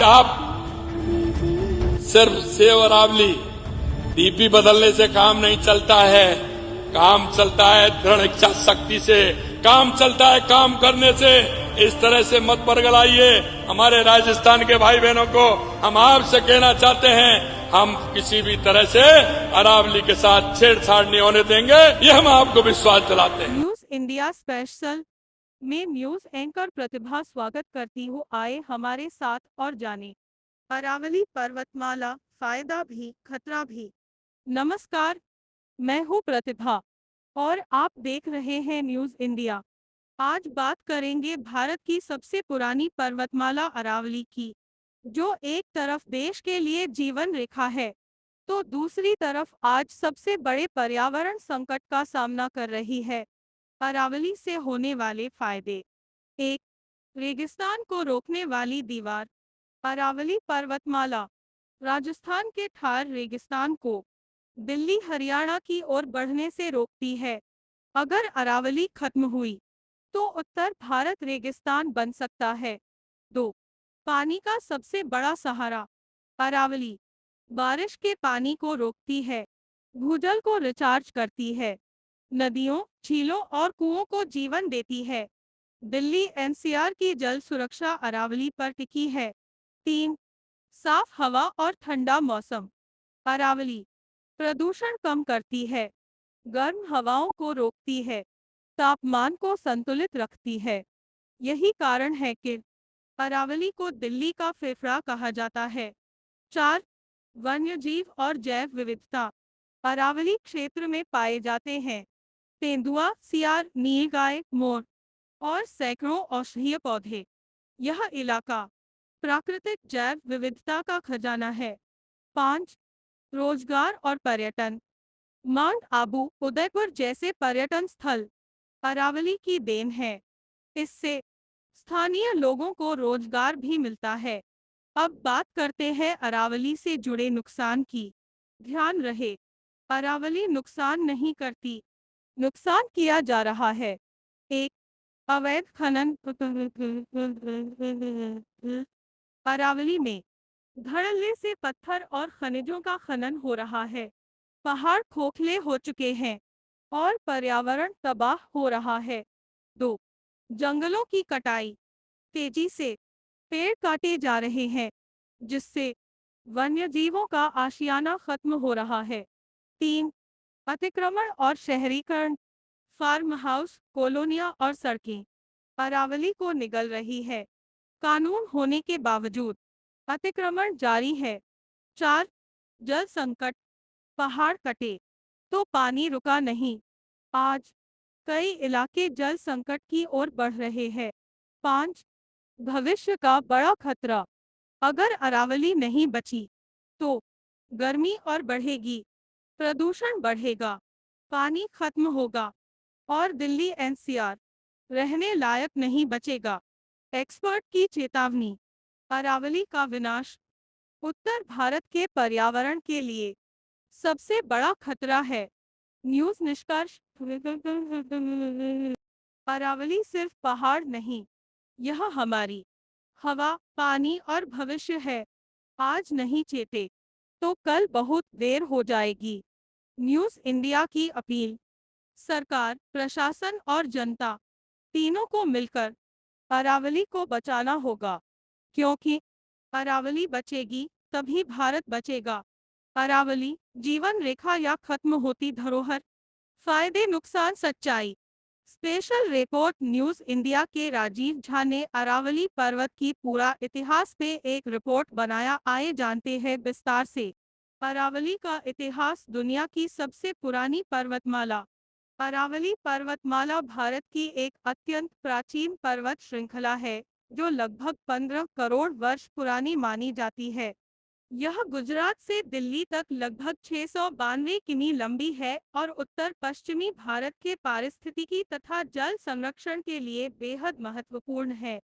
आप सिर्फ सेव और आंवली डीपी बदलने से काम नहीं चलता है। काम चलता है दृढ़ इच्छा शक्ति से, काम चलता है काम करने से। इस तरह से मत बरगलाइए हमारे राजस्थान के भाई बहनों को। हम आपसे कहना चाहते हैं, हम किसी भी तरह से अरावली के साथ छेड़छाड़ नहीं होने देंगे, ये हम आपको विश्वास दिलाते हैं। न्यूज इंडिया स्पेशल में न्यूज एंकर प्रतिभा स्वागत करती हूँ। आए हमारे साथ और जाने अरावली पर्वतमाला, फायदा भी खतरा भी। नमस्कार, मैं हूँ प्रतिभा और आप देख रहे हैं न्यूज इंडिया। आज बात करेंगे भारत की सबसे पुरानी पर्वतमाला अरावली की, जो एक तरफ देश के लिए जीवन रेखा है तो दूसरी तरफ आज सबसे बड़े पर्यावरण संकट का सामना कर रही है। अरावली से होने वाले फायदे। एक, रेगिस्तान को रोकने वाली दीवार। अरावली पर्वतमाला राजस्थान के थार रेगिस्तान को दिल्ली हरियाणा की ओर बढ़ने से रोकती है। अगर अरावली खत्म हुई तो उत्तर भारत रेगिस्तान बन सकता है। 2, पानी का सबसे बड़ा सहारा। अरावली बारिश के पानी को रोकती है, भूजल को रिचार्ज करती है, नदियों, झीलों और कुओं को जीवन देती है। दिल्ली एनसीआर की जल सुरक्षा अरावली पर टिकी है। 3, साफ हवा और ठंडा मौसम। अरावली प्रदूषण कम करती है, गर्म हवाओं को रोकती है, तापमान को संतुलित रखती है। यही कारण है कि अरावली को दिल्ली का फेफड़ा कहा जाता है। 4, वन्यजीव और जैव विविधता। अरावली क्षेत्र में पाए जाते हैं तेंदुआ, सियार, नीलगाय, मोर और सैकड़ों औषधीय पौधे। यह इलाका प्राकृतिक जैव विविधता का खजाना है। 5, रोजगार और पर्यटन। माउंट आबू, उदयपुर जैसे पर्यटन स्थल अरावली की देन है। इससे स्थानीय लोगों को रोजगार भी मिलता है। अब बात करते हैं अरावली से जुड़े नुकसान की। ध्यान रहे, अरावली नुकसान नहीं करती, नुकसान किया जा रहा है। 1, अवैध खनन। अरावली में धड़ल्ले से पत्थर और खनिजों का खनन हो रहा है। पहाड़ खोखले हो चुके हैं और पर्यावरण तबाह हो रहा है। 2, जंगलों की कटाई। तेजी से पेड़ काटे जा रहे हैं, जिससे वन्यजीवों का आशियाना खत्म हो रहा है। 3, अतिक्रमण और शहरीकरण। फार्म हाउस, कॉलोनियां और सड़कें अरावली को निगल रही है। कानून होने के बावजूद अतिक्रमण जारी है। 4, जल संकट। पहाड़ कटे तो पानी रुका नहीं। आज कई इलाके जल संकट की ओर बढ़ रहे हैं। 5, भविष्य का बड़ा खतरा। अगर अरावली नहीं बची तो गर्मी और बढ़ेगी, प्रदूषण बढ़ेगा, पानी खत्म होगा और दिल्ली एनसीआर रहने लायक नहीं बचेगा। एक्सपर्ट की चेतावनी। अरावली का विनाश उत्तर भारत के पर्यावरण के लिए सबसे बड़ा खतरा है। न्यूज निष्कर्ष। अरावली सिर्फ पहाड़ नहीं, यह हमारी हवा, पानी और भविष्य है। आज नहीं चेते तो कल बहुत देर हो जाएगी। न्यूज इंडिया की अपील, सरकार, प्रशासन और जनता तीनों को मिलकर अरावली को बचाना होगा, क्योंकि अरावली बचेगी तभी भारत बचेगा। अरावली जीवन रेखा या खत्म होती धरोहर। फायदे, नुकसान, सच्चाई। स्पेशल रिपोर्ट न्यूज इंडिया के राजीव झा ने अरावली पर्वत की पूरा इतिहास पे एक रिपोर्ट बनाया। आइए जानते हैं विस्तार से। अरावली का इतिहास। दुनिया की सबसे पुरानी पर्वतमाला। अरावली पर्वतमाला भारत की एक अत्यंत प्राचीन पर्वत श्रृंखला है, जो लगभग 15 करोड़ वर्ष पुरानी मानी जाती है। यह गुजरात से दिल्ली तक लगभग 692 किमी लंबी है और उत्तर पश्चिमी भारत के पारिस्थितिकी तथा जल संरक्षण के लिए बेहद महत्वपूर्ण है।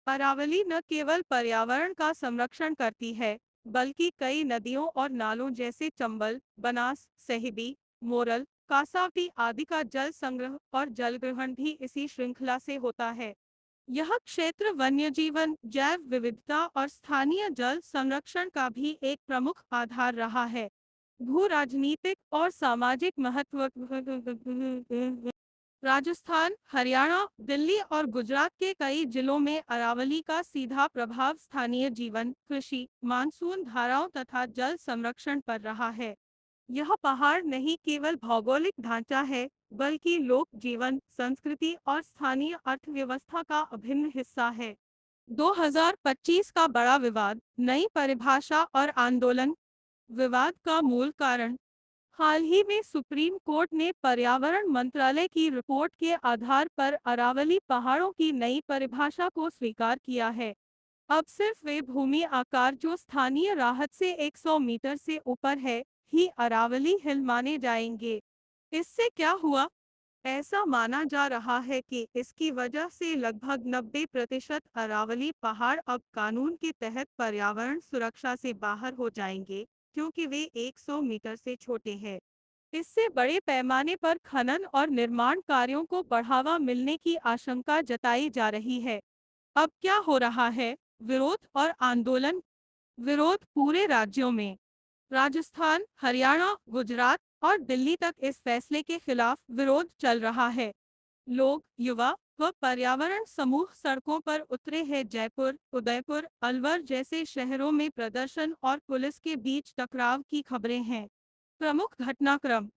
अरावली न केवल पर्यावरण का संरक्षण करती है, बल्कि कई नदियों और नालों जैसे चंबल, बनास, सहेबी, मोरल, कासावती आदि का जल संग्रह और जलग्रहण भी इसी श्रृंखला से होता है। यह क्षेत्र वन्यजीवन, जैव विविधता और स्थानीय जल संरक्षण का भी एक प्रमुख आधार रहा है। भू राजनीतिक और सामाजिक महत्व। राजस्थान, हरियाणा, दिल्ली और गुजरात के कई जिलों में अरावली का सीधा प्रभाव स्थानीय जीवन, कृषि, मानसून धाराओं तथा जल संरक्षण पर रहा है। यह पहाड़ नहीं केवल भौगोलिक ढांचा है, बल्कि लोक जीवन, संस्कृति और स्थानीय अर्थव्यवस्था का अभिन्न हिस्सा है। 2025 का बड़ा विवाद, नई परिभाषा और आंदोलन। विवाद का मूल कारण। हाल ही में सुप्रीम कोर्ट ने पर्यावरण मंत्रालय की रिपोर्ट के आधार पर अरावली पहाड़ों की नई परिभाषा को स्वीकार किया है। अब सिर्फ वे भूमि आकार जो स्थानीय राहत से 100 मीटर से ऊपर है ही अरावली हिल माने जाएंगे। इससे क्या हुआ? ऐसा माना जा रहा है कि इसकी वजह से लगभग 90% अरावली पहाड़ अब कानून के तहत पर्यावरण सुरक्षा से बाहर हो जाएंगे, क्योंकि वे 100 मीटर से छोटे हैं। इससे बड़े पैमाने पर खनन और निर्माण कार्यों को बढ़ावा मिलने की आशंका जताई जा रही है। अब क्या हो रहा है? विरोध और आंदोलन। विरोध पूरे राज्यों में। राजस्थान, हरियाणा, गुजरात और दिल्ली तक इस फैसले के खिलाफ विरोध चल रहा है। लोग, युवा व पर्यावरण समूह सड़कों पर उतरे हैं। जयपुर, उदयपुर, अलवर जैसे शहरों में प्रदर्शन और पुलिस के बीच टकराव की खबरें हैं। प्रमुख घटनाक्रम।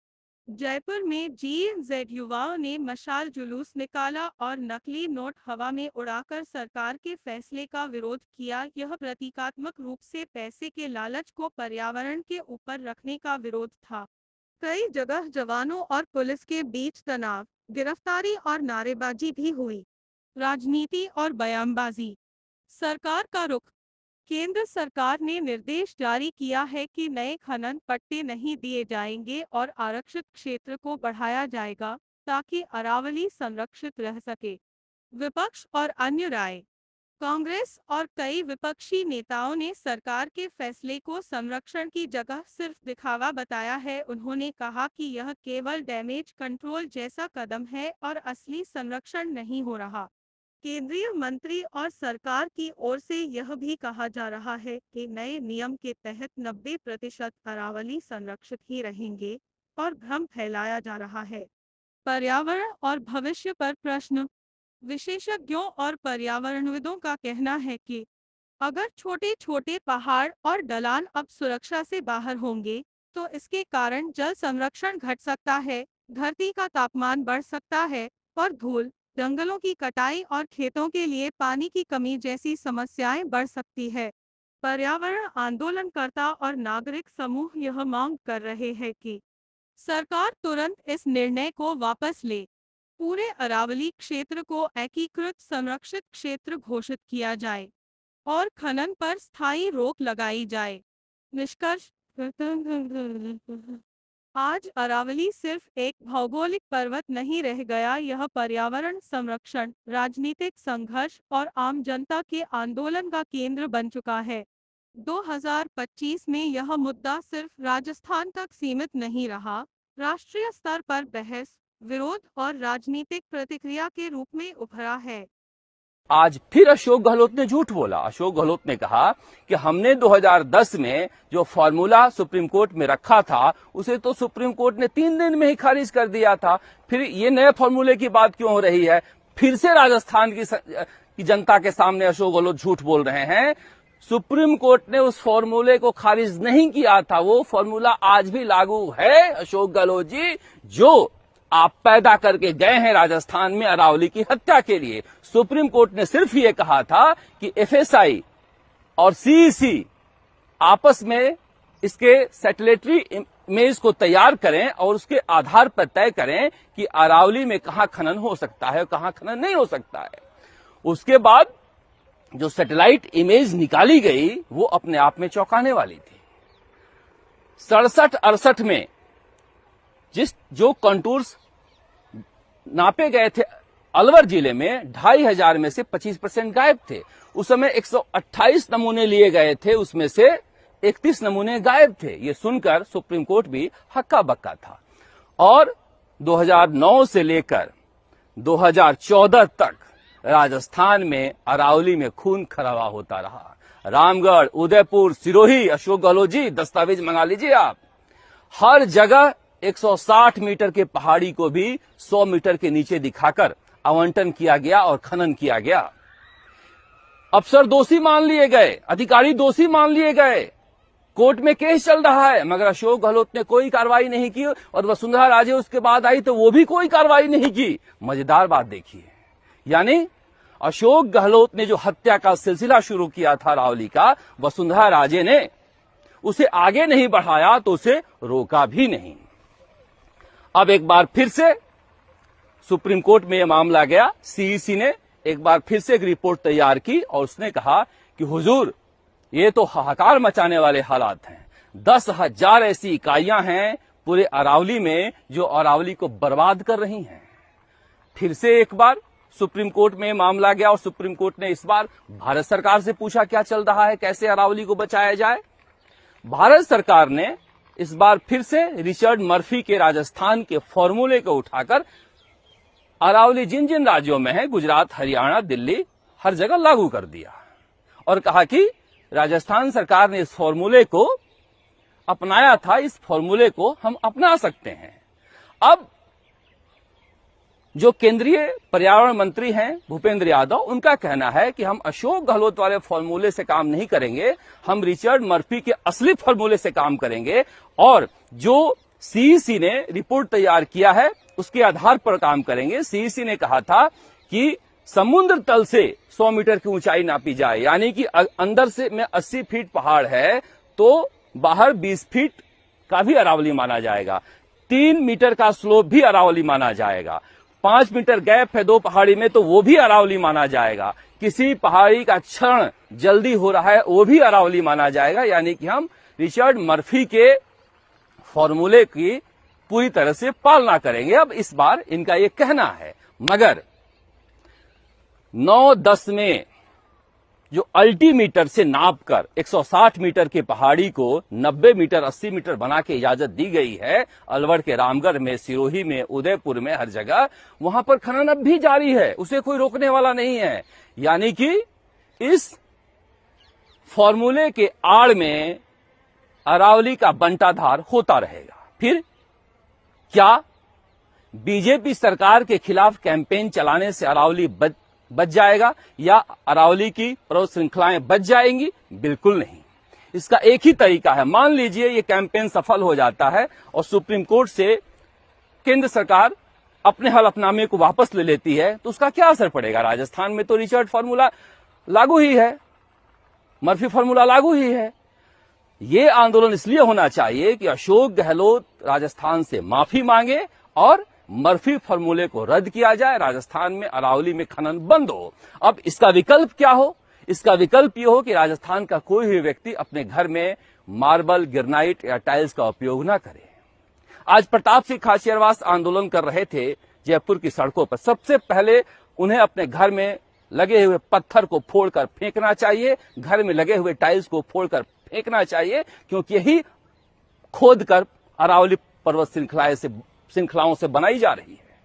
जयपुर में GNZ युवाओं ने मशाल जुलूस निकाला और नकली नोट हवा में उड़ाकर सरकार के फैसले का विरोध किया। यह प्रतीकात्मक रूप से पैसे के लालच को पर्यावरण के ऊपर रखने का विरोध था। कई जगह जवानों और पुलिस के बीच तनाव, गिरफ्तारी और नारेबाजी भी हुई। राजनीति और बयानबाजी। सरकार का रुख। केंद्र सरकार ने निर्देश जारी किया है कि नए खनन पट्टे नहीं दिए जाएंगे और आरक्षित क्षेत्र को बढ़ाया जाएगा, ताकि अरावली संरक्षित रह सके। विपक्ष और अन्य राय। कांग्रेस और कई विपक्षी नेताओं ने सरकार के फैसले को संरक्षण की जगह सिर्फ दिखावा बताया है। उन्होंने कहा कि यह केवल डैमेज कंट्रोल जैसा कदम है और असली संरक्षण नहीं हो रहा। केंद्रीय मंत्री और सरकार की ओर से यह भी कहा जा रहा है कि नए नियम के तहत 90% अरावली संरक्षित ही रहेंगे और भ्रम फैलाया जा रहा है। पर्यावरण और भविष्य पर प्रश्न। विशेषज्ञों और पर्यावरणविदों का कहना है कि अगर छोटे छोटे पहाड़ और ढलान अब सुरक्षा से बाहर होंगे, तो इसके कारण जल संरक्षण घट सकता है, धरती का तापमान बढ़ सकता है और धूल, जंगलों की कटाई और खेतों के लिए पानी की कमी जैसी समस्याएं बढ़ सकती है। पर्यावरण आंदोलनकर्ता और नागरिक समूह यह मांग कर रहे हैं कि सरकार तुरंत इस निर्णय को वापस ले, पूरे अरावली क्षेत्र को एकीकृत संरक्षित क्षेत्र घोषित किया जाए और खनन पर स्थायी रोक लगाई जाए। निष्कर्ष। आज अरावली सिर्फ एक भौगोलिक पर्वत नहीं रह गया, यह पर्यावरण संरक्षण, राजनीतिक संघर्ष और आम जनता के आंदोलन का केंद्र बन चुका है। 2025 में यह मुद्दा सिर्फ राजस्थान तक सीमित नहीं रहा, राष्ट्रीय स्तर पर बहस, विरोध और राजनीतिक प्रतिक्रिया के रूप में उभरा है। आज फिर अशोक गहलोत ने झूठ बोला। अशोक गहलोत ने कहा कि हमने 2010 में जो फॉर्मूला सुप्रीम कोर्ट में रखा था, उसे तो सुप्रीम कोर्ट ने 3 दिन में ही खारिज कर दिया था। फिर ये नए फॉर्मूले की बात क्यों हो रही है? फिर से राजस्थान की जनता के सामने अशोक गहलोत झूठ बोल रहे हैं। सुप्रीम कोर्ट ने उस फॉर्मूले को खारिज नहीं किया था, वो फॉर्मूला आज भी लागू है। अशोक गहलोत जी, जो आप पैदा करके गए हैं राजस्थान में अरावली की हत्या के लिए। सुप्रीम कोर्ट ने सिर्फ ये कहा था कि FSI और CEC आपस में इसके सैटेलाइटरी इमेज को तैयार करें और उसके आधार पर तय करें कि अरावली में कहां खनन हो सकता है और कहां खनन नहीं हो सकता है। उसके बाद जो सैटेलाइट इमेज निकाली गई वो अपने आप में चौंकाने वाली थी। 67-68 में जो कंटूर्स नापे गए थे अलवर जिले में, 2500 में से 25% गायब थे। उस समय 128 नमूने लिए गए थे, उसमें से 31 नमूने गायब थे। ये सुनकर सुप्रीम कोर्ट भी हक्का बक्का था। और 2009 से लेकर 2014 तक राजस्थान में अरावली में खून खराबा होता रहा। रामगढ़, उदयपुर, सिरोही, अशोक गहलोत जी दस्तावेज मंगा लीजिए आप। हर जगह 160 मीटर के पहाड़ी को भी 100 मीटर के नीचे दिखाकर आवंटन किया गया और खनन किया गया। अफसर दोषी मान लिए गए, अधिकारी दोषी मान लिए गए, कोर्ट में केस चल रहा है, मगर अशोक गहलोत ने कोई कार्रवाई नहीं की और वसुंधरा राजे उसके बाद आई तो वो भी कोई कार्रवाई नहीं की। मजेदार बात देखिए, यानी अशोक गहलोत ने जो हत्या का सिलसिला शुरू किया था अरावली का, वसुंधरा राजे ने उसे आगे नहीं बढ़ाया तो उसे रोका भी नहीं। अब एक बार फिर से सुप्रीम कोर्ट में यह मामला गया। सीईसी ने एक बार फिर से एक रिपोर्ट तैयार की और उसने कहा कि हुजूर, ये तो हाहाकार मचाने वाले हालात हैं। 10,000 ऐसी इकाइयां हैं पूरे अरावली में जो अरावली को बर्बाद कर रही हैं। फिर से एक बार सुप्रीम कोर्ट में मामला गया और सुप्रीम कोर्ट ने इस बार भारत सरकार से पूछा क्या चल रहा है, कैसे अरावली को बचाया जाए। भारत सरकार ने इस बार फिर से रिचर्ड मर्फी के राजस्थान के फॉर्मूले को उठाकर अरावली जिन जिन राज्यों में है, गुजरात, हरियाणा, दिल्ली, हर जगह लागू कर दिया और कहा कि राजस्थान सरकार ने इस फॉर्मूले को अपनाया था, इस फॉर्मूले को हम अपना सकते हैं। अब जो केंद्रीय पर्यावरण मंत्री हैं भूपेंद्र यादव, उनका कहना है कि हम अशोक गहलोत वाले फॉर्मूले से काम नहीं करेंगे, हम रिचर्ड मर्फी के असली फॉर्मूले से काम करेंगे और जो सीईसी ने रिपोर्ट तैयार किया है उसके आधार पर काम करेंगे। सीईसी ने कहा था कि समुद्र तल से 100 मीटर की ऊंचाई नापी जाए, यानी कि अंदर से में 80 फीट पहाड़ है तो बाहर 20 फीट का भी अरावली माना जाएगा, 3 मीटर का स्लोप भी अरावली माना जाएगा, 5 मीटर गैप है 2 पहाड़ी में तो वो भी अरावली माना जाएगा, किसी पहाड़ी का क्षरण जल्दी हो रहा है वो भी अरावली माना जाएगा। यानी कि हम रिचर्ड मर्फी के फॉर्मूले की पूरी तरह से पालना करेंगे। अब इस बार इनका ये कहना है, मगर 9-10 में जो अल्टीमीटर से नापकर 160 मीटर की पहाड़ी को 90 मीटर 80 मीटर बना के इजाजत दी गई है, अलवर के रामगढ़ में, सिरोही में, उदयपुर में, हर जगह वहां पर खनन अब भी जारी है, उसे कोई रोकने वाला नहीं है। यानी कि इस फॉर्मूले के आड़ में अरावली का बंटाधार होता रहेगा। फिर क्या बीजेपी सरकार के खिलाफ कैंपेन चलाने से अरावली बच जाएगा या अरावली की पर्वत श्रृंखलाएं बच जाएंगी? बिल्कुल नहीं। इसका एक ही तरीका है, मान लीजिए ये कैंपेन सफल हो जाता है और सुप्रीम कोर्ट से केंद्र सरकार अपने हलफनामे को वापस ले लेती है तो उसका क्या असर पड़ेगा? राजस्थान में तो रिचर्ड फार्मूला लागू ही है, मर्फी फार्मूला लागू ही है। ये आंदोलन इसलिए होना चाहिए कि अशोक गहलोत राजस्थान से माफी मांगे और मर्फी फार्मूले को रद्द किया जाए, राजस्थान में अरावली में खनन बंद हो। अब इसका विकल्प क्या हो? इसका विकल्प ये हो कि राजस्थान का कोई भी व्यक्ति अपने घर में मार्बल, ग्रेनाइट या टाइल्स का उपयोग न करे। आज प्रताप सिंह खाचरियावास आंदोलन कर रहे थे जयपुर की सड़कों पर। सबसे पहले उन्हें अपने घर में लगे हुए पत्थर को फोड़कर फेंकना चाहिए, घर में लगे हुए टाइल्स को फोड़कर फेंकना चाहिए, क्योंकि यही खोदकर अरावली पर्वत श्रृंखलाओं से बनाई जा रही है।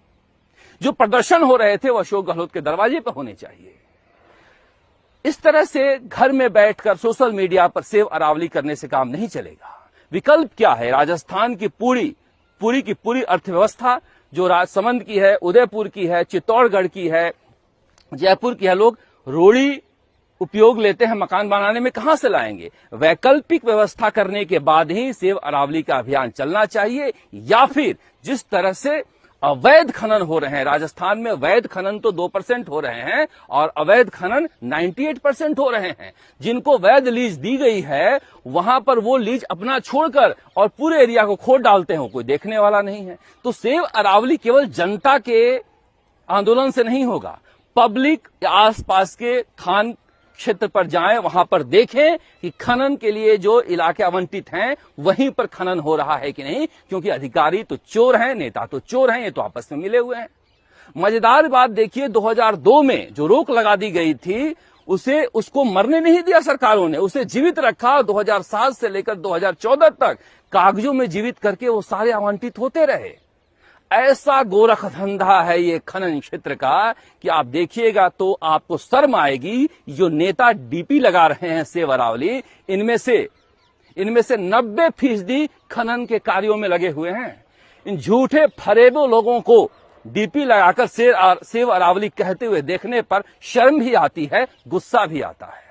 जो प्रदर्शन हो रहे थे वो अशोक गहलोत के दरवाजे पर होने चाहिए। इस तरह से घर में बैठकर सोशल मीडिया पर सेव अरावली करने से काम नहीं चलेगा। विकल्प क्या है? राजस्थान की पूरी अर्थव्यवस्था जो राजसमंद की है, उदयपुर की है, चित्तौड़गढ़ की है, जयपुर की है, लोग रोड़ी उपयोग लेते हैं मकान बनाने में, कहां से लाएंगे? वैकल्पिक व्यवस्था करने के बाद ही सेव अरावली का अभियान चलना चाहिए, या फिर जिस तरह से अवैध खनन हो रहे हैं राजस्थान में, वैध खनन तो 2% हो रहे हैं और अवैध खनन 98% हो रहे हैं। जिनको वैध लीज दी गई है वहां पर वो लीज अपना छोड़कर और पूरे एरिया को खोद डालते हैं, कोई देखने वाला नहीं है। तो सेव अरावली केवल जनता के आंदोलन से नहीं होगा। पब्लिक आसपास के खान क्षेत्र पर जाएं, वहां पर देखें कि खनन के लिए जो इलाके आवंटित हैं वहीं पर खनन हो रहा है कि नहीं, क्योंकि अधिकारी तो चोर हैं, नेता तो चोर हैं, ये तो आपस में मिले हुए हैं। मजेदार बात देखिए, 2002 में जो रोक लगा दी गई थी उसको मरने नहीं दिया सरकारों ने, उसे जीवित रखा। 2007 से लेकर 2014 तक कागजों में जीवित करके वो सारे आवंटित होते रहे। ऐसा गोरख धंधा है ये खनन क्षेत्र का कि आप देखिएगा तो आपको शर्म आएगी। जो नेता डीपी लगा रहे हैं सेव अरावली, इनमें से 90% खनन के कार्यों में लगे हुए हैं। इन झूठे फरेबों लोगों को डीपी लगाकर सेव अरावली कहते हुए देखने पर शर्म भी आती है, गुस्सा भी आता है।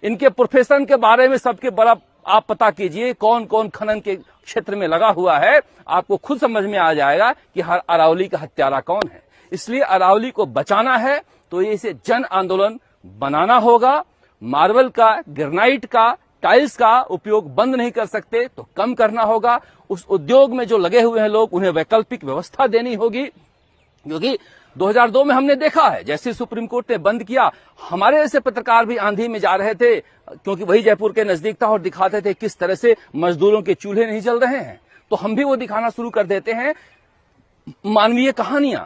इनके प्रोफेशन के बारे में सबके बड़ा आप पता कीजिए, कौन कौन खनन के क्षेत्र में लगा हुआ है, आपको खुद समझ में आ जाएगा कि हर अरावली का हत्यारा कौन है। इसलिए अरावली को बचाना है तो इसे जन आंदोलन बनाना होगा। मार्बल का, ग्रेनाइट का, टाइल्स का उपयोग बंद नहीं कर सकते तो कम करना होगा। उस उद्योग में जो लगे हुए हैं लोग, उन्हें वैकल्पिक व्यवस्था देनी होगी, क्योंकि 2002 में हमने देखा है जैसे सुप्रीम कोर्ट ने बंद किया, हमारे ऐसे पत्रकार भी आंधी में जा रहे थे, क्योंकि वही जयपुर के नजदीक था, और दिखाते थे किस तरह से मजदूरों के चूल्हे नहीं जल रहे हैं। तो हम भी वो दिखाना शुरू कर देते हैं, मानवीय कहानियां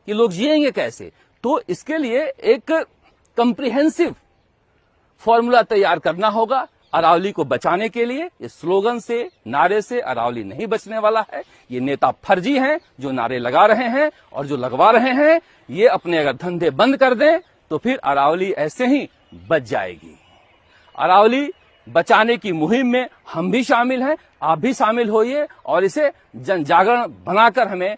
कि लोग जिएंगे कैसे। तो इसके लिए एक कंप्रिहेंसिव फॉर्मूला तैयार करना होगा अरावली को बचाने के लिए। इस स्लोगन से, नारे से अरावली नहीं बचने वाला है। ये नेता फर्जी हैं जो नारे लगा रहे हैं, और जो लगवा रहे हैं, ये अपने अगर धंधे बंद कर दें तो फिर अरावली ऐसे ही बच जाएगी। अरावली बचाने की मुहिम में हम भी शामिल हैं, आप भी शामिल होइए, और इसे जन जागरण बनाकर हमें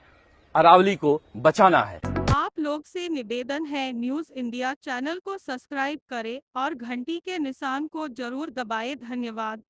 अरावली को बचाना है। आप लोग से निवेदन है, न्यूज़ इंडिया चैनल को सब्सक्राइब करें और घंटी के निशान को जरूर दबाएं। धन्यवाद।